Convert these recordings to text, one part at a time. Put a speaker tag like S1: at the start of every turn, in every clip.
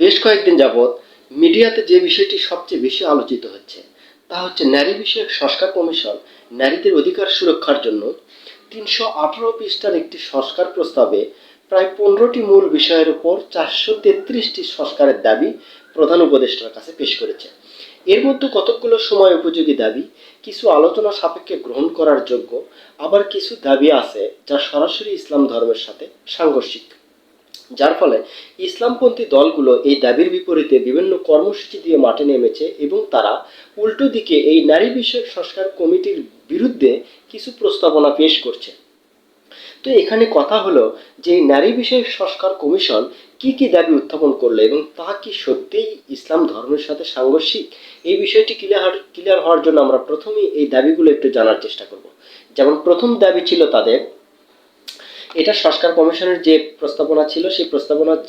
S1: বেশ কয়েকদিন যাবৎ মিডিয়াতে যে বিষয়টি সবচেয়ে বেশি আলোচিত হচ্ছে তা হচ্ছে নারী বিষয়ক সংস্কার কমিশন নারীদের অধিকার সুরক্ষার জন্য ৩১৮ পৃষ্ঠার একটি সংস্কার প্রস্তাবে প্রায় ১৫টি মূল বিষয়ের উপর ৪৩৩টি সংস্কারের দাবি প্রধান উপদেষ্টার কাছে পেশ করেছে। এর মধ্যে কতকগুলো সময় উপযোগী দাবি, কিছু আলোচনা সাপেক্ষে গ্রহণ করার যোগ্য, আবার কিছু দাবি আছে যা সরাসরি ইসলাম ধর্মের সাথে সাংঘর্ষিক, যার ফলে ইসলামপন্থী দলগুলো এই দাবির বিপরীতে বিভিন্ন কর্মসূচি দিয়ে মাঠে নেমেছে এবং তারা উল্টো দিকে এই নারী বিষয়ক সংস্কার কমিটির বিরুদ্ধে কিছু প্রস্তাবনা পেশ করছে। তো এখানে কথা হলো যে এই নারী বিষয়ক সংস্কার কমিশন কি কি দাবি উত্থাপন করলো এবং তা কি সত্যিই ইসলাম ধর্মের সাথে সাংঘর্ষিক। এই বিষয়টি ক্লিয়ার হওয়ার জন্য আমরা প্রথমেই এই দাবিগুলো একটু জানার চেষ্টা করব। যেমন প্রথম দাবি ছিল তাদের, এটা সংস্কার কমিশনের যে প্রস্তাবনা ছিল সেই প্রস্তাবনার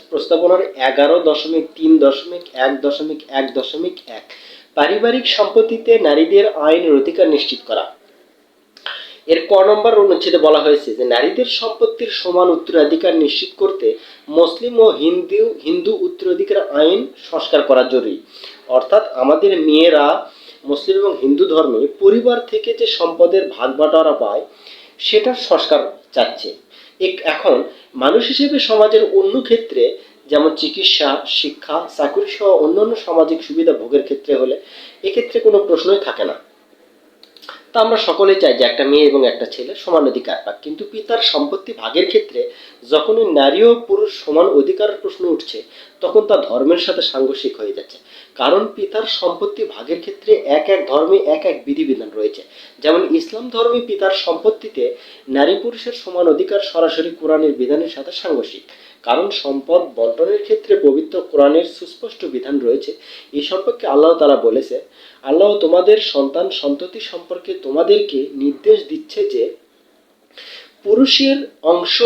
S1: ১১.৩.১.১.১ পারিবারিক সম্পত্তিতে নারীদের আইনের অধিকার নিশ্চিত করা। এর ক নম্বর অনুচ্ছেদে বলা হয়েছে যে নারীদের সম্পত্তির সমান উত্তরাধিকার নিশ্চিত করতে মুসলিম ও হিন্দু উত্তরাধিকার আইন সংস্কার করা জরুরি। অর্থাৎ আমাদের মেয়েরা মুসলিম এবং হিন্দু ধর্মে পরিবার থেকে যে সম্পদের ভাগ বাটোয়ারা পায় সেটার সংস্কার চাচ্ছে। এখন মানুষ হিসেবে সমাজের অন্য ক্ষেত্রে যেমন চিকিৎসা, শিক্ষা, চাকরি সহ অন্যান্য সামাজিক সুবিধা ভোগের ক্ষেত্রে হলে এক্ষেত্রে কোনো প্রশ্নই থাকে না। তা আমরা সকলেই চাই যে একটা মেয়ে এবং একটা ছেলে সমান অধিকার পাক, কিন্তু পিতার সম্পত্তি ভাগের ক্ষেত্রে যখনই নারী ও পুরুষ সমান অধিকারের প্রশ্ন উঠছে তখন তা ধর্মের সাথে সাংঘর্ষিক হয়ে যাচ্ছে। কারণ পিতার সম্পত্তি ভাগের ক্ষেত্রে এক এক ধর্মে এক এক বিধিবিধান রয়েছে। যেমন ইসলাম ধর্মে পিতার সম্পত্তিতে নারী পুরুষের সমান অধিকার সরাসরি কোরআনের বিধানের সাথে সাংঘর্ষিক, কারণ সম্পদ বন্টনের ক্ষেত্রে পবিত্র কোরআনের সুস্পষ্ট বিধান রয়েছে। এই সম্পর্কে আল্লাহ তাআলা বলেছে, আল্লাহ তোমাদের সন্তান সন্ততি সম্পর্কে তোমাদেরকে নির্দেশ দিচ্ছে যে পুরুষের অংশ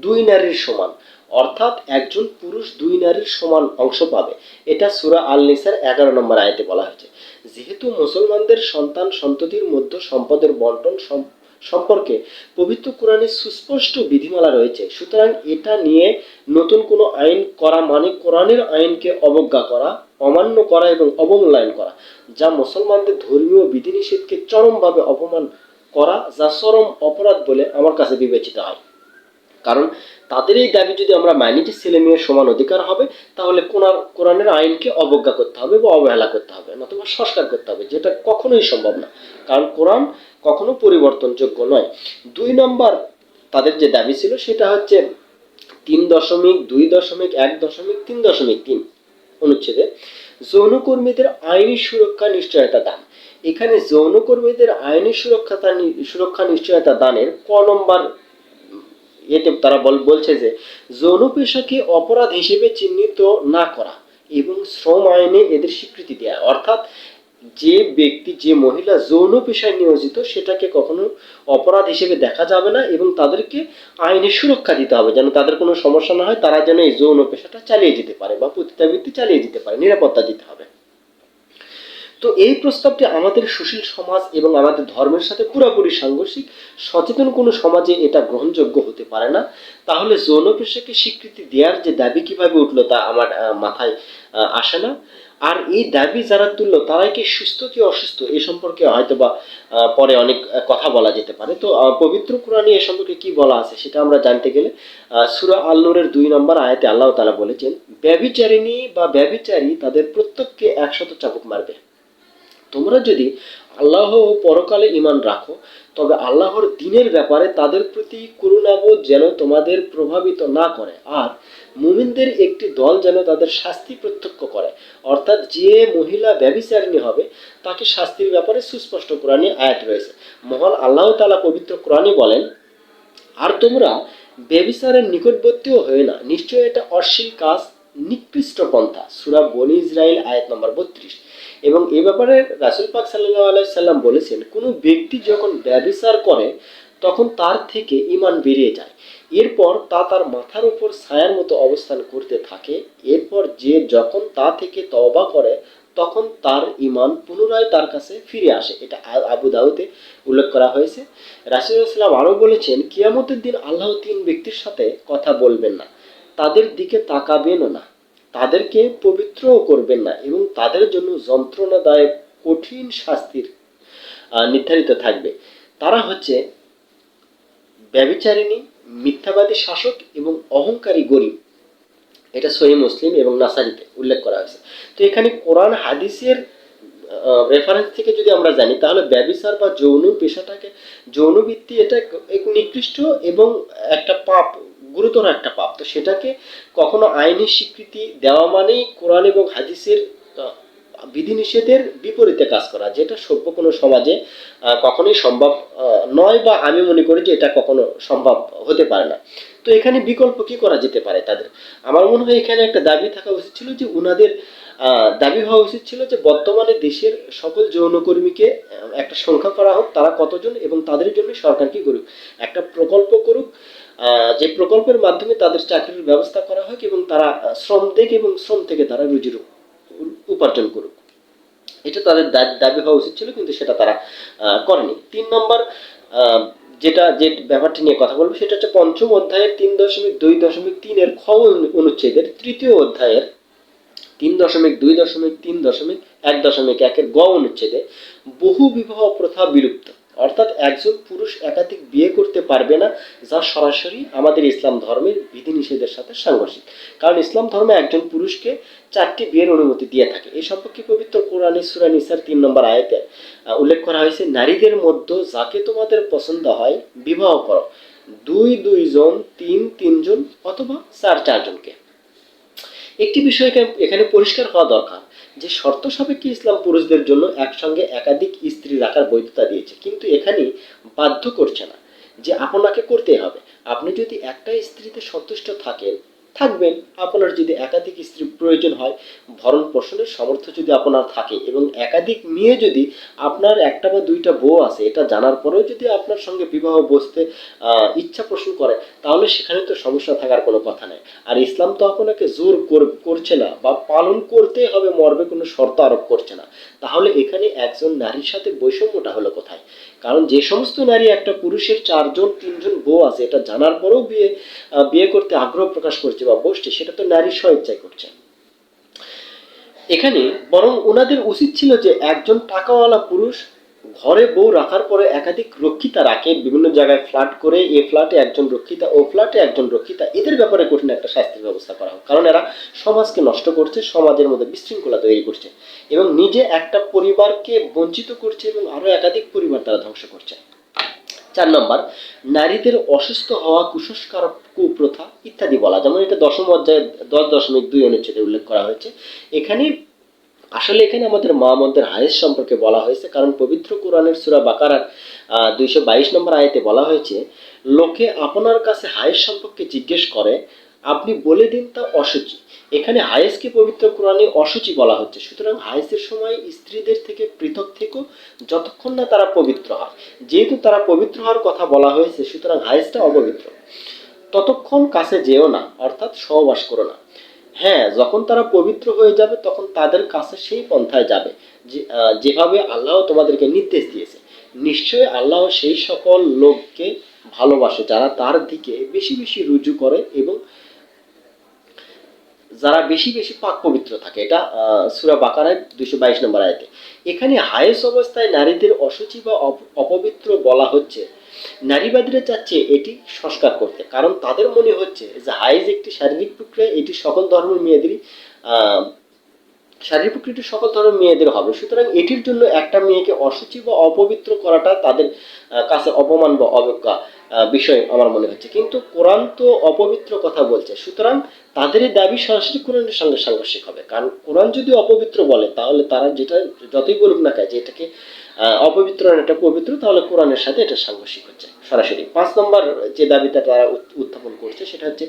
S1: দুই নারীর সমান, অর্থাৎ একজন পুরুষ দুই নারীর সমান অংশ পাবে। এটা সূরা আল নিসার ১১ নম্বর আয়াতে বলা হয়েছে। যেহেতু মুসলমানদের সন্তান সন্ততির মধ্যে সম্পদের বন্টন সম্পর্কে পবিত্র কোরআনের সুস্পষ্ট বিধিমালা রয়েছে, সুতরাং এটা নিয়ে নতুন কোনো আইন করা মানে কোরআনের আইনকে অবজ্ঞা করা, অমান্য করা এবং অবমূল্যায়ন করা, যা মুসলমানদের ধর্মীয় বিধিনিষেধকে চরমভাবে অপমান করা, যা চরম অপরাধ বলে আমার কাছে বিবেচিত হয়। কারণ তাদের এই দাবি যদি আমরা মানি যে ছেলে মেয়ের সমান অধিকার হবে, তাহলে কোরআনের আইনকে অবজ্ঞা করতে হবে বা অবহেলা করতে হবে, নতুবা সংস্কার করতে হবে, যেটা কখনোই সম্ভব না। কারণ কোরআন কখনো পরিবর্তনযোগ্য নয়। ২ নম্বর তাদের যে দাবি ছিল সেটা হচ্ছে ৩.২.১.৩.৩ অনুচ্ছেদে যৌনকর্মীদের আইনি সুরক্ষা নিশ্চয়তা দান। এখানে যৌনকর্মীদের আইনি সুরক্ষা নিশ্চয়তা দানের ক নম্বর এতে তারা বলছে যে যৌন পেশাকে অপরাধ হিসেবে চিহ্নিত না করা এবং শ্রম আইনে এদের স্বীকৃতি দেওয়া। অর্থাৎ যে ব্যক্তি, যে মহিলা যৌন পেশায় নিয়োজিত সেটাকে কখনো অপরাধ হিসেবে দেখা যাবে না এবং তাদেরকে আইনি সুরক্ষা দিতে হবে, যেন তাদের কোনো সমস্যা না হয়, তারা যেন এই যৌন পেশাটা চালিয়ে যেতে পারে বা পতিতাবৃত্তি চালিয়ে যেতে পারে, নিরাপত্তা দিতে হবে। তো এই প্রস্তাবটি আমাদের সুশীল সমাজ এবং আমাদের ধর্মের সাথে পুরোপুরি সাংঘর্ষিক। সচেতন কোনো সমাজে এটা গ্রহণযোগ্য হতে পারে না। তাহলে যৌন পেশাকে স্বীকৃতি দেওয়ার যে দাবি কিভাবে উঠলো তা আমার মাথায় আসে না। আর এই দাবি যারা তুললো তারাই কি সুস্থ কি অসুস্থ এ সম্পর্কে হয়তো বা পরে অনেক কথা বলা যেতে পারে। তো পবিত্র কোরআনে এ সম্পর্কে কি বলা আছে সেটা আমরা জানতে গেলে সূরা আল নূরের ২ নম্বর আয়াতে আল্লাহ তাআলা বলেছেন, ব্যভিচারিণী বা ব্যভিচারী তাদের প্রত্যেককে ১০০ চাবুক মারবে। তোমরা যদি আল্লাহ ও পরকালে ঈমান রাখো তবে আল্লাহর দ্বীনের ব্যাপারে তাদের প্রতি করুণাবোধ যেন তোমাদের প্রভাবিত না করে, আর মুমিনদের একটি দল যেন তাদের শাস্তি প্রত্যক্ষ করে। অর্থাৎ যে মহিলা ব্যভিচারিণী হবে তাকে শাস্তির ব্যাপারে সুস্পষ্ট কোরআনে আয়াত রয়েছে। মহান আল্লাহ তাআলা পবিত্র কোরআনে বলেন, আর তোমরা ব্যভিচারের নিকটবর্তীও হয়ে না, নিশ্চয় এটা অশ্লীল কাজ, নিকৃষ্ট পন্থা। সূরা বনী ইসরাইল আয়াত নম্বর ৩২। এবং এ ব্যাপারে রাসূল পাক সাল্লাল্লাহু আলাইহি সাল্লাম বলেছেন, কোনো ব্যক্তি যখন ব্যভিচার করে তখন তার থেকে ঈমান বেরিয়ে যায়, এরপর তা তার মাথার উপর ছায়ার মতো অবস্থান করতে থাকে। এরপর যে যখন তা থেকে তওবা করে তখন তার ঈমান পুনরায় তার কাছে ফিরে আসে। এটা আবু দাউদে উল্লেখ করা হয়েছে। রাসূলুল্লাহ সাল্লাল্লাহু আলাইহি ওয়াসাল্লাম আরও বলেছেন, কিয়ামতের দিন আল্লাহ ৩ ব্যক্তির সাথে কথা বলবেন না, তাদের দিকে তাকাবেনও না, তাদেরকে পবিত্রও করবেন না এবং তাদের জন্য যন্ত্রণাদায়ক কঠিন শাস্তির নির্ধারিত থাকবে। তারা হচ্ছে ব্যভিচারিণী, মিথ্যাবাদী শাসক এবং অহংকারী গরিব। এটা সহিহ মুসলিম এবং নাসাইতে উল্লেখ করা হয়েছে। তো এখানে কোরআন হাদিসের রেফারেন্স থেকে যদি আমরা জানি, তাহলে ব্যভিচার বা যৌন পেশাটাকে, যৌনবৃত্তি এটা এক নিকৃষ্ট এবং একটা পাপ, গুরুতর একটা পাপ। তো সেটাকে কখনো আইনি স্বীকৃতি দেওয়া মানেই কোরআন এবং হাদিসের বিধিনিষেধের বিপরীতে কাজ করা, যেটা সভ্য কোনো সমাজে কখনোই সম্ভব নয়, বা আমি মনে করি যে এটা কখনো সম্ভব হতে পারে না। তো এখানে বিকল্প কি করা যেতে পারে তাদের? আমার মনে হয় এখানে একটা দাবি থাকা উচিত ছিল যে উনাদের দাবি হওয়া উচিত ছিল যে বর্তমানে দেশের সকল যৌনকর্মীকে একটা সংখ্যা করা হোক, তারা কতজন, এবং তাদের জন্য সরকার কি করুক, একটা প্রকল্প করুক, যে প্রকল্পের মাধ্যমে তাদের চাকরির ব্যবস্থা করা হোক এবং তারা শ্রম দেখ এবং শ্রম থেকে তারা রুজির উপার্জন করুক। এটা তাদের দাবি হওয়া উচিত ছিল, কিন্তু সেটা তারা করেনি। 3 নম্বর যে ব্যাপারটি নিয়ে কথা বলবো সেটা হচ্ছে পঞ্চম অধ্যায়ের 3.2.3 খ অনুচ্ছেদের 3য় অধ্যায়ের 3.2.3.1.1 গ অনুচ্ছেদে বহু বিবাহ প্রথা বিলুপ্ত, অর্থাৎ একজন পুরুষ একাধিক বিয়ে করতে পারবে না, যা সরাসরি আমাদের ইসলাম ধর্মের বিধিনিষেধের সাথে সাংঘর্ষিক। কারণ ইসলাম ধর্ম একজন পুরুষকে 4টি বিয়ের অনুমতি দিয়ে থাকে। এই সম্পর্কে পবিত্র কোরআনে সূরা নিসার 3 নম্বর আয়াতে উল্লেখ করা হয়েছে, নারীদের মধ্যে যাকে তোমাদের পছন্দ হয় বিবাহ করো, 2 জন, 3 জন অথবা 4 জনকে। একটি বিষয় এখানে পরিষ্কার হওয়া দরকার যে শর্ত সাপেক্ষে ইসলাম পুরুষদের জন্য একসঙ্গে একাধিক স্ত্রী রাখার বৈধতা দিয়েছে, কিন্তু এখানে বাধ্য করছে না যে আপনাকে করতে হবে। আপনি যদি একটা স্ত্রীতে সন্তুষ্ট থাকবেন। আপনার যদি একাধিক স্ত্রী প্রয়োজন হয়, ভরণ পোষণের সামর্থ্য যদি আপনার থাকে এবং একাধিক মেয়ে যদি আপনার একটা বা দুইটা বউ আছে, এটা জানার পরেও যদি আপনার সঙ্গে বিবাহ বসতে ইচ্ছা পোষণ করে, তাহলে সেখানে তো সমস্যা থাকার কোনো কথা নেই। আর ইসলাম তো আপনাকে জোর করছে না বা পালন করতে হবে মর্মে কোনো শর্ত আরোপ করছে না। তাহলে এখানে একজন নারীর সাথে বৈষম্যটা হলো কোথায়? কারণ যে সমস্ত নারী একটা পুরুষের 4 জন 3 জন বউ আছে, এটা জানার পরেও বিয়ে করতে আগ্রহ প্রকাশ করছে বা বসছে, সেটা তো নারী স্বেচ্ছায় করছে। এখানে বরং ওনাদের উচিত ছিল যে একজন টাকাওয়ালা পুরুষ ঘরে বউ রাখার পরে একাধিক রক্ষিতা রাখে, বিভিন্ন জায়গায় ফ্ল্যাট করে, এ ফ্ল্যাটে একজন রক্ষিতা, ও ফ্ল্যাটে একজন রক্ষিতা, এদের ব্যাপারে কঠিন একটা শাস্তির ব্যবস্থা করা হোক। কারণ এরা সমাজকে নষ্ট করছে, সমাজের মধ্যে বিশৃঙ্খলা তৈরি করছে এবং নিজে একটা পরিবারকে বঞ্চিত করছে এবং আরো একাধিক পরিবার তারা ধ্বংস করছে। 4 নম্বর, নারীদের অসুস্থ হওয়া, কুসংস্কার, কুপ্রথা ইত্যাদি বলা, যেমন এটা 10ম অধ্যায়ে 10.2 অনুচ্ছেদে উল্লেখ করা হয়েছে। এখানে এখানে আমাদের মা বোনদের হায়েজ সম্পর্কে বলা হয়েছে, কারণ পবিত্র কোরআনের সূরা বাকারার 222 নম্বর আয়াতে বলা হয়েছে, লোকে আপনার কাছে হায়েজ সম্পর্কে জিজ্ঞেস করে, আপনি বলে দিন তা অসুচি। এখানে হায়েজকে পবিত্র কোরআনে অসুচি বলা হচ্ছে। সুতরাং হায়েজের সময় স্ত্রীদের থেকে পৃথক থেকো যতক্ষণ না তারা পবিত্র হয়। যেহেতু তারা পবিত্র হওয়ার কথা বলা হয়েছে, সুতরাং হায়েজটা অপবিত্র, ততক্ষণ কাছে যেও না, অর্থাৎ সহবাস করো না। হ্যাঁ, যখন তারা পবিত্র হয়ে যাবে তখন তাদের কাছে সেই পন্থায় যাবে যেভাবে আল্লাহ তোমাদেরকে নির্দেশ দিয়েছে। নিশ্চয়ই আল্লাহ সেই সকল লোককে ভালোবাসে যারা তার দিকে বেশি বেশি রুজু করে এবং যারা বেশি বেশি পাক পবিত্র থাকে। এটা সূরা বাকারায় 222 নম্বর আয়াতে। এখানে হায়েস অবস্থায় নারীদের অসুচি বা অপবিত্র বলা হচ্ছে। নারীবাদীরা চাচ্ছে এটি সংস্কার করতে, কারণ তাদের মনে হচ্ছে যে হায়েজ একটি শারীরিক প্রক্রিয়া, এটি সকল ধর্মের মেয়েদেরই শারীরিক প্রকৃতি সকল ধরনের মেয়েদের হবে। সুতরাং এটির জন্য একটা মেয়েকে অসুচি বা অপবিত্র করাটা তাদের কাছে অপমান বা অবজ্ঞা বিষয় আমার মনে হচ্ছে। কিন্তু কোরআন তো অপবিত্র কথা বলছে, সুতরাং তাদের এই দাবি সরাসরি কোরআনের সঙ্গে সাংঘর্ষিক হবে। কারণ কোরআন যদি অপবিত্র বলে, তাহলে তারা যেটা যতই বলুক না কেন যে এটাকে অপবিত্র না এটা পবিত্র, তাহলে কোরআনের সাথে এটা সাংঘর্ষিক হচ্ছে সরাসরি। 5 নম্বর যে দাবিটা তারা উত্থাপন করছে সেটা হচ্ছে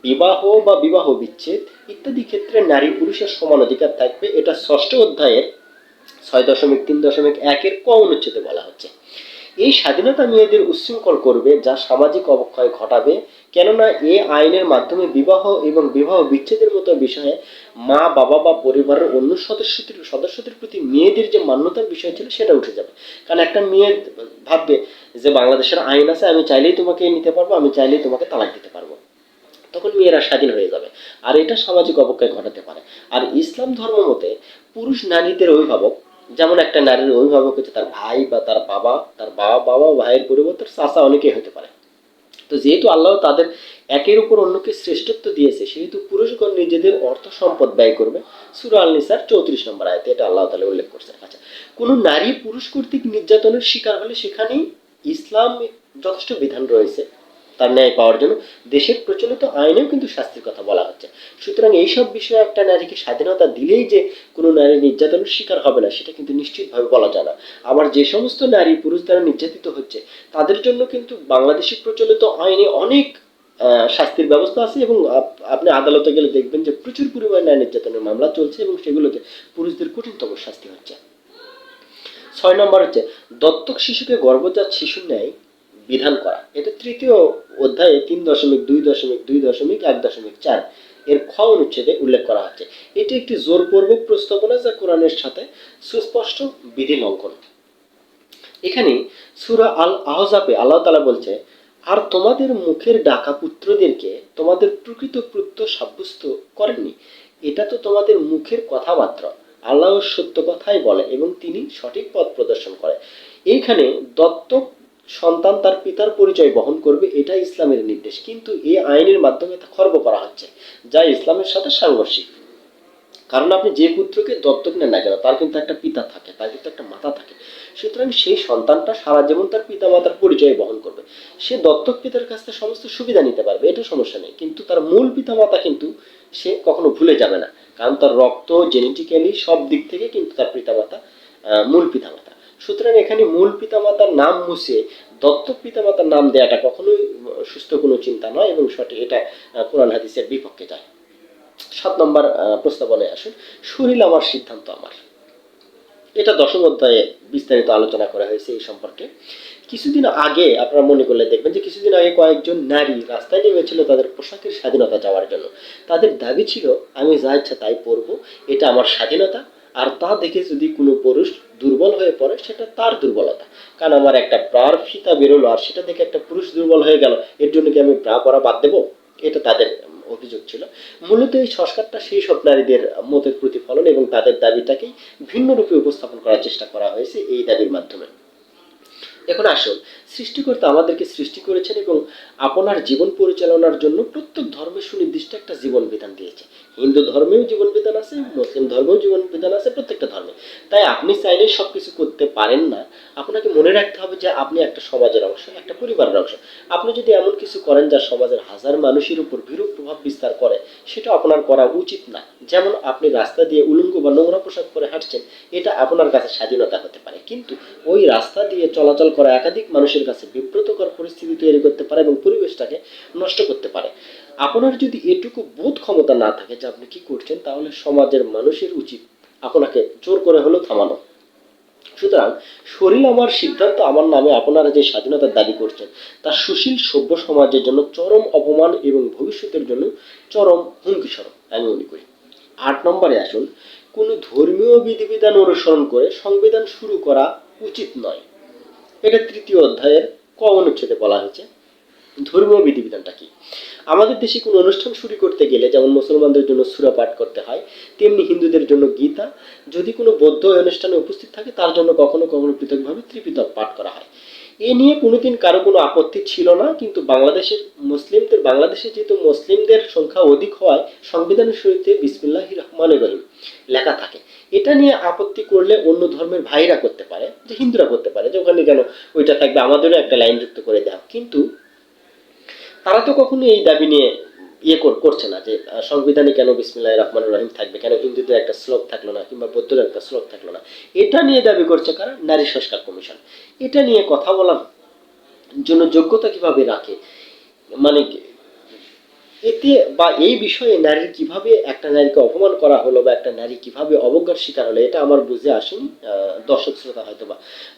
S1: বিবাহ বা বিবাহ বিচ্ছেদ ইত্যাদি ক্ষেত্রে নারী পুরুষের সমান অধিকার থাকবে। এটা 6ষ্ঠ অধ্যায়ের 6.3.1 ক অনুচ্ছেদে বলা হচ্ছে। এই স্বাধীনতা মেয়েদের উচ্ছৃঙ্খল করবে, যা সামাজিক অবক্ষয় ঘটাবে, কেননা এ আইনের মাধ্যমে বিবাহ এবং বিবাহ বিচ্ছেদের মতো বিষয়ে মা বাবা বা পরিবারের অন্য সদস্যদের প্রতি মেয়েদের যে মান্যতার বিষয় ছিল সেটা উঠে যাবে। কারণ একটা মেয়ে ভাববে যে বাংলাদেশের আইন আছে, আমি চাইলেই তোমাকে নিতে পারবো, আমি চাইলেই তোমাকে তালাক দিতে পারবো। তখন মেয়েরা স্বাধীন হয়ে যাবে। আর এটা সামাজিক অবক্ষয় ঘটাতে পারে। আর ইসলাম ধর্ম মতে পুরুষ নারীদের অভিভাবক, যেমন একটা নারীর অভিভাবক হচ্ছে তার ভাই বা তার বাবা, তার বাবা বাবা ভাইয়ের পরিবর্তে চাচা অনেকেই হতে পারে। তো যেহেতু আল্লাহ তাদের একের উপর অন্যকে শ্রেষ্ঠত্ব দিয়েছে, সেহেতু পুরুষগণ নিজেদের অর্থ সম্পদ ব্যয় করবে। সূরা আল নিসার 34 নম্বর আয়াতে এটা আল্লাহ তাআলা উল্লেখ করছে। আচ্ছা, কোন নারী পুরুষ কর্তৃক নির্যাতনের শিকার হলে সেখানেই ইসলাম যথেষ্ট বিধান রয়েছে তার ন্যায় পাওয়ার জন্য। দেশের প্রচলিত আইনেও কিন্তু শাস্তির কথা বলা হচ্ছে। সুতরাং এইসব বিষয়ে একটা নারীকে স্বাধীনতা দিলেই যে কোনো নারী নির্যাতনের শিকার হবে না, সেটা কিন্তু নিশ্চিতভাবে বলা যায় না। আবার যে সমস্ত নারী পুরুষ দ্বারা নির্যাতিত হচ্ছে, তাদের জন্য কিন্তু বাংলাদেশি প্রচলিত আইনে অনেক শাস্তির ব্যবস্থা আছে, এবং আপনি আদালতে গেলে দেখবেন যে প্রচুর পরিমাণে নারী নির্যাতনের মামলা চলছে এবং সেগুলোতে পুরুষদের কঠিনতম শাস্তি হচ্ছে। 6 নম্বর হচ্ছে দত্তক শিশুকে গর্ভজাত শিশুর ন্যায় বিধান করা। এটা তৃতীয় অধ্যায়ে 3.2.2.1.4 এর খ অনুচ্ছেদে উল্লেখ করা হচ্ছে। এটি একটি জোরপূর্বক প্রস্তাবনা যা কোরআনের সাথে সুস্পষ্ট বিধি লঙ্ঘন। এখানে সূরা আল আহজাবে আল্লাহ তাআলা বলছে, আর তোমাদের মুখের ডাকা পুত্রদেরকে তোমাদের প্রকৃত পুত্র সাব্যস্ত করেননি। এটা তো তোমাদের মুখের কথামাত্র। আল্লাহ সত্য কথাই বলে এবং তিনি সঠিক পথ প্রদর্শন করে। এইখানে দত্তক সন্তান তার পিতার পরিচয় বহন করবে, এটা ইসলামের নির্দেশ, কিন্তু এই আইনের মাধ্যমে তা খর্ব করা হচ্ছে, যা ইসলামের সাথে সাংঘর্ষিক। কারণ আপনি যে পুত্রকে দত্তক নেন না কেন, তার কিন্তু একটা পিতা থাকে, তার কিন্তু একটা মাতা থাকে। সুতরাং সেই সন্তানটা সারা জীবন তার পিতা মাতার পরিচয় বহন করবে। সে দত্তক পিতার কাছ থেকে সমস্ত সুবিধা নিতে পারবে, এটা সমস্যা নেই, কিন্তু তার মূল পিতা মাতা কিন্তু সে কখনো ভুলে যাবে না। কারণ তার রক্ত, জেনেটিক্যালি সব দিক থেকে কিন্তু তার পিতা মাতা মূল পিতা মাতা। সুতরাং এখানে মূল পিতা মাতার নাম মুছে দত্তক পিতা মাতার নাম দেওয়াটা কখনোই সুস্থ কোনো চিন্তা নয়, এবং সঠিক এটা কোরআন হাদিসের বিপক্ষে যায়। 7 নম্বর প্রস্তাবনায় আসুন, শরীর আমার সিদ্ধান্ত আমার। এটা 10ম অধ্যায়ে বিস্তারিত আলোচনা করা হয়েছে এই সম্পর্কে। কিছুদিন আগে আপনারা মনে করলে দেখবেন যে কিছুদিন আগে কয়েকজন নারী রাস্তায় নেমেছিল তাদের পোশাকের স্বাধীনতা চাওয়ার জন্য। তাদের দাবি ছিল, আমি যা ইচ্ছা তাই পরবো, এটা আমার স্বাধীনতা, আর তা দেখে যদি কোনো পুরুষ দুর্বল হয়ে পড়ে সেটা তার দুর্বলতা। কারণ আমার একটা ব্রার ফিতা বেরোলো আর সেটা দেখে একটা পুরুষ দুর্বল হয়ে গেল, এর জন্য কি আমি ব্রা পরা বাদ দেবো? এটা তাদের অভিযোগ ছিল। মূলত এই সংস্কারটা সেই সব নারীদের মতের প্রতিফলন এবং তাদের দাবিটাকেই ভিন্ন রূপে উপস্থাপন করার চেষ্টা করা হয়েছে এই দাবির মাধ্যমে। এখন আসুন, সৃষ্টিকর্তা আমাদেরকে সৃষ্টি করেছেন এবং আপনার জীবন পরিচালনার জন্য প্রত্যেক ধর্মে সুনির্দিষ্ট একটা জীবন বিধান দিয়েছে। হিন্দু ধর্মেও জীবন বিধান আছে, মুসলিম ধর্মেও জীবন বিধান আছে, প্রত্যেকটা ধর্মে। তাই আপনি চাইলে সবকিছু করতে পারেন না। আপনাকে মনে রাখতে হবে যে আপনি একটা সমাজের অংশ, একটা পরিবারের অংশ। আপনি যদি এমন কিছু করেন যা সমাজের হাজার মানুষের উপর বিরূপ প্রভাব বিস্তার করে, সেটা আপনার করা উচিত না। যেমন আপনি রাস্তা দিয়ে উলঙ্গ বা নোংরা পোশাক পরে হাঁটছেন, এটা আপনার কাছে স্বাধীনতা হতে পারে, কিন্তু ওই রাস্তা দিয়ে চলাচল করা একাধিক মানুষের কাছে বিব্রতকর পরিস্থিতি তৈরি করতে পারে এবং পরিবেশটাকে নষ্ট করতে পারে। আপনার যদি এটুকু বোধ ক্ষমতা না থাকে যে আপনি কি করছেন, তাহলে সমাজের মানুষের উচিত আপনাকে জোর করে হলেও থামানো। সুতরাং শরীর আমার সিদ্ধান্ত আমার নামে আপনারা যে স্বাধীনতার দাবি করছেন, তা সুশীল সভ্য সমাজের জন্য চরম অপমান এবং ভবিষ্যতের জন্য চরম হুমকি স্বরূপ আমি মনে করি। 8 নম্বরে আসুন, কোন ধর্মীয় বিধিবিধান অনুসরণ করে সংবিধান শুরু করা উচিত নয়। এটা 3য় অধ্যায়ের ক অনুচ্ছেদে বলা হয়েছে। ধর্মীয় বিধিবিধানটা কি? আমাদের দেশে কোনো অনুষ্ঠান শুরু করতে গেলে যেমন মুসলমানদের জন্য সূরা পাঠ করতে হয়, তেমনি হিন্দুদের জন্য গীতা। যদি কোনো বৌদ্ধ অনুষ্ঠানে উপস্থিত থাকে, তার জন্য কখনো কখনো পৃথকভাবে ত্রিপিটক পাঠ করা হয়। এ নিয়ে কোনোদিন কারো কোনো আপত্তি ছিল না, কিন্তু বাংলাদেশে যেহেতু মুসলিমদের সংখ্যা অধিক হওয়ায় সংবিধানের শুরুতে বিসমিল্লাহির রহমানির রহিম লেখা থাকে। এটা নিয়ে আপত্তি করলে অন্য ধর্মের ভাইরা করতে পারে, যে হিন্দুরা করতে পারে যে ওখানে কেন ওইটা থাকবে, আমাদেরও একটা লাইন যুক্ত করে দেওয়া। কিন্তু তারা তো কখনো এই দাবি নিয়ে করছে না যে সংবিধানে কেন বিসমিল্লাহির রহমানির রহিম থাকবে, কেন হিন্দুদের একটা শ্লোক থাকলো না, কিংবা বৌদ্ধদের একটা শ্লোক থাকলো না। এটা নিয়ে দাবি করছে কারা? নারী সংস্কার কমিশন। এটা নিয়ে কথা বলার জন্য যোগ্যতা কিভাবে রাখে, মানে এতে বা এই বিষয়ে নারীর কিভাবে একটা নারীকে অপমান করা হলো বা একটা নারী কিভাবে অবজ্ঞার শিকার হলো, এটা আমার বুঝে আসেনি। দর্শক শ্রোতা হয়তো বা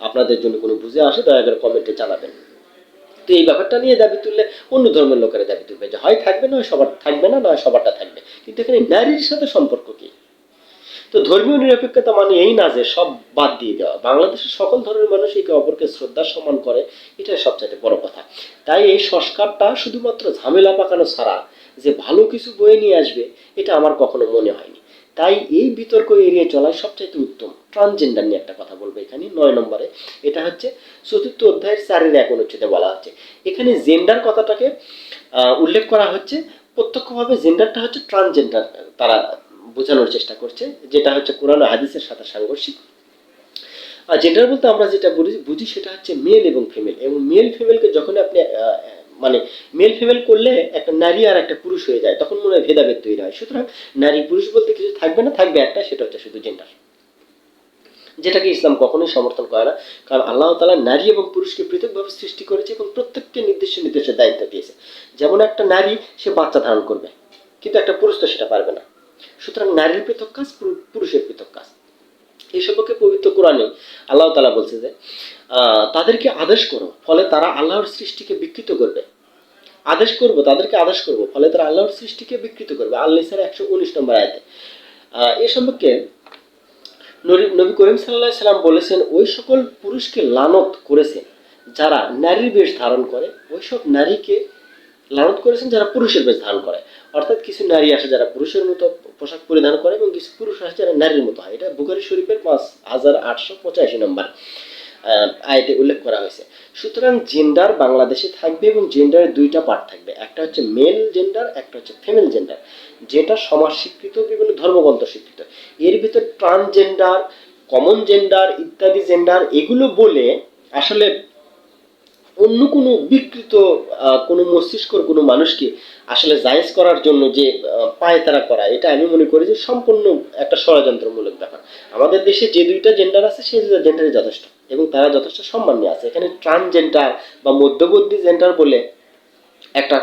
S1: আপনাদের জন্য কোনো বুঝে আসে, দয়া করে কমেন্টে জানাবেন। তো এই ব্যাপারটা নিয়ে দাবি তুললে অন্য ধর্মের লোকেরা দাবি তুলবে যে হয় থাকবে, নয় সবার থাকবে না, নয় সবারটা থাকবে। কিন্তু এখানে নারীর সাথে সম্পর্ক কি? তো ধর্মীয় নিরপেক্ষতা মানে এই না যে সব বাদ দিয়ে দেওয়া। বাংলাদেশের সকল ধর্মের মানুষ একে অপরকে শ্রদ্ধা সম্মান করে, এটা সবচেয়ে বড় কথা। তাই এই সংস্কারটা শুধুমাত্র ঝামেলা পাকানো ছাড়া যে ভালো কিছু বয়ে নিয়ে আসবে, এটা আমার কখনো মনে হয়নি। তাই এই বিতর্ক এড়িয়ে চলাই সবচাইতে উত্তম। ট্রান্সজেন্ডার নিয়ে একটা কথা বলবো এখানে 9 নম্বরে। এটা হচ্ছে 4th অধ্যায়ের 4-1 অনুচ্ছেদে বলা হচ্ছে। এখানে জেন্ডার কথাটাকে উল্লেখ করা হচ্ছে, প্রত্যক্ষভাবে জেন্ডারটা হচ্ছে ট্রান্সজেন্ডার তারা বোঝানোর চেষ্টা করছে, যেটা হচ্ছে কোরআন ও হাদিসের সাথে সাংঘর্ষিক। আর জেন্ডার বলতে আমরা যেটা বুঝি সেটা হচ্ছে মেল এবং ফিমেল, এবং মেল ফিমেলকে যখন আপনি মানে মেল ফিমেল করলে একটা নারী আর একটা পুরুষ হয়ে যায়, তখন মনে হয় ভেদাভেদ তৈরি হয়। সুতরাং নারী পুরুষ বলতে কিছু থাকবে না, থাকবে একটা, সেটা হচ্ছে শুধু জেন্ডার, যেটাকে ইসলাম কখনোই সমর্থন করে না। কারণ আল্লাহ তাআলা নারী এবং পুরুষকে পৃথকভাবে সৃষ্টি করেছে এবং প্রত্যেককে নির্দিষ্ট নির্দিষ্ট দায়িত্ব দিয়েছে। যেমন একটা নারী সে বাচ্চা ধারণ করবে, কিন্তু একটা পুরুষ তো সেটা পারবে না। সুতরাং নারীর পৃথক কাজ, পুরুষের পৃথক কাজ। এই সম্পর্কে পবিত্র কোরআনে আল্লাহ তাআলা বলছে যে তাদেরকে আদেশ করো, ফলে তারা আল্লাহর সৃষ্টিকে বিকৃত করবে। আদেশ করব, তাদেরকে আদেশ করব, ফলে তারা আল্লাহর সৃষ্টিকে বিকৃত করবে। আল-নিসার 119 নম্বর আয়াতে। এ সম্পর্কে নবী করিম সাল্লাল্লাহু আলাইহি সাল্লাম বলেছেন, ওই সকল পুরুষকে লানত করেছেন যারা নারীর বেশ ধারণ করে, ওই সব নারীকে লানত করেছেন যারা পুরুষের বেশ ধারণ করে। অর্থাৎ কিছু নারী আসে যারা পুরুষের মতো পোশাক পরিধান করে, এবং কিছু পুরুষ আসে যারা নারীর মতো হয়। এটা বুখারী শরীফের 5885 নম্বর আয়াতে উল্লেখ করা হয়েছে। সুতরাং জেন্ডার বাংলাদেশে থাকবে, এবং জেন্ডারের দুইটা পার্ট থাকবে, একটা হচ্ছে মেল জেন্ডার, একটা হচ্ছে ফিমেল জেন্ডার, যেটা সমাজ স্বীকৃত, বিভিন্ন ধর্মগ্রন্থ স্বীকৃত। এর ভিতর ট্রান্সজেন্ডার, কমন জেন্ডার ইত্যাদি জেন্ডার এগুলো বলে আসলে অন্য কোনো বিকৃত কোনো মস্তিষ্কর কোনো মানুষকে আসলে জায়েজ করার জন্য যে পায়তারা করা, এটা আমি মনে করি যে সম্পূর্ণ একটা ষড়যন্ত্রমূলক ব্যাপার। আমাদের দেশে যে দুইটা জেন্ডার আছে সেই দুইটা জেন্ডারই যথেষ্ট, এবং তারা যথেষ্ট সম্মানীয় আছে। এখানে ট্রান্সজেন্ডার বা মধ্যবর্তী জেন্ডার বলে একটা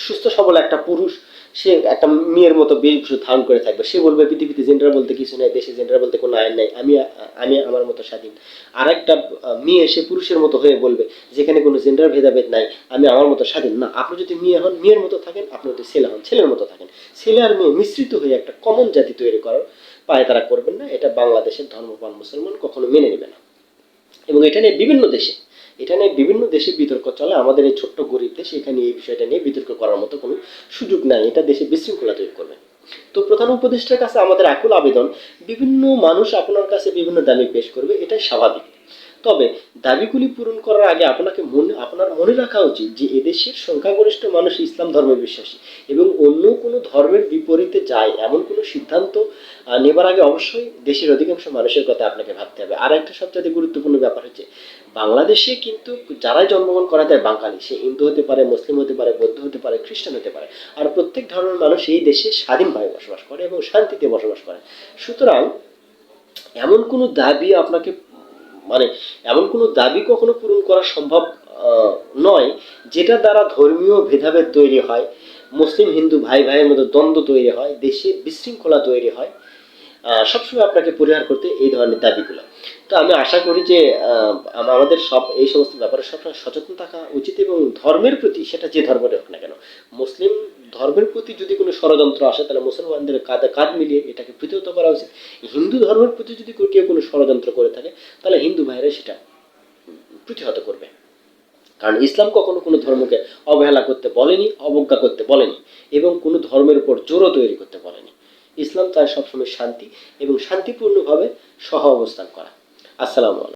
S1: সুস্থ সবল একটা পুরুষ সে একটা মেয়ের মতো বেশভূষা ধারণ করে থাকবে, সে বলবে পৃথিবীতে জেন্ডার বলতে কিছু নেই, দেশে জেন্ডার বলতে কোনো আইন নাই, আমি আমি আমার মতো স্বাধীন। আর একটা মেয়ে সে পুরুষের মতো হয়ে বলবে যেখানে কোনো জেন্ডার ভেদাভেদ নাই, আমি আমার মতো স্বাধীন। না, আপনি যদি মেয়ে হন মেয়ের মতো থাকেন, আপনি যদি ছেলে হন ছেলের মতো থাকেন। ছেলে আর মেয়ে মিশ্রিত হয়ে একটা কমন জাতি তৈরি করার পায় তারা করবেন না। এটা বাংলাদেশের ধর্মপ্রাণ মুসলমান কখনো মেনে নেবে না। এবং এটা নিয়ে বিভিন্ন দেশে বিতর্ক চলে। আমাদের এই ছোট্ট গরিব দেশ, এখানে এই বিষয়টা নিয়ে বিতর্ক করার মতো কোনো সুযোগ নাই। এটা দেশে বিশৃঙ্খলা তৈরি করবে। তো প্রধান উপদেষ্টার কাছে আমাদের আকুল আবেদন, বিভিন্ন মানুষ আপনার কাছে বিভিন্ন দাবি পেশ করবে, এটাই স্বাভাবিক। তবে দাবিগুলি পূরণ করার আগে আপনার মনে রাখা উচিত যে এদেশের সংখ্যাগরিষ্ঠ মানুষ ইসলাম ধর্মে বিশ্বাসী, এবং অন্য কোনো ধর্মের বিপরীতে যায় এমন কোনো সিদ্ধান্ত নেবার আগে অবশ্যই দেশের অধিকাংশ মানুষের কথা আপনাকে ভাবতে হবে। আর একটা সবচেয়ে গুরুত্বপূর্ণ ব্যাপার হচ্ছে, বাংলাদেশে কিন্তু যারাই জন্মগ্রহণ করা যায় বাঙালি, সে হিন্দু হতে পারে, মুসলিম হতে পারে, বৌদ্ধ হতে পারে, খ্রিস্টান হতে পারে, আর প্রত্যেক ধর্মের মানুষ এই দেশে স্বাধীনভাবে বসবাস করে এবং শান্তিতে বসবাস করে। সুতরাং এমন কোনো দাবি আপনাকে মানে এমন কোনো দাবি কখনো পূরণ করা সম্ভব নয় যেটা দ্বারা ধর্মীয় ভেদাভেদ তৈরি হয়, মুসলিম হিন্দু ভাই ভাইয়ের মধ্যে দ্বন্দ্ব তৈরি হয়, দেশে বিশৃঙ্খলা তৈরি হয়। সবসময় আপনাকে পরিহার করতে এই ধরনের দাবিগুলো। তো আমি আশা করি যে আমাদের সব এই সমস্ত ব্যাপারে সবসময় সচেতন থাকা উচিত, এবং ধর্মের প্রতি, সেটা যে ধর্মের হোক না কেন, মুসলিম ধর্মের প্রতি যদি কোনো ষড়যন্ত্র আসে তাহলে মুসলমানদের কাঁধে কাঁধ মিলিয়ে এটাকে প্রতিহত করা উচিত। হিন্দু ধর্মের প্রতি যদি কেউ কোনো ষড়যন্ত্র করে থাকে তাহলে হিন্দু ভাইরা সেটা প্রতিহত করবে। কারণ ইসলাম কখনো কোনো ধর্মকে অবহেলা করতে বলেনি, অবজ্ঞা করতে বলেনি, এবং কোনো ধর্মের উপর জোরও তৈরি করতে বলেনি। ইসলাম চায় সবসময় শান্তি এবং শান্তিপূর্ণভাবে সহ অবস্থান করা। আসসালামু আলাইকুম।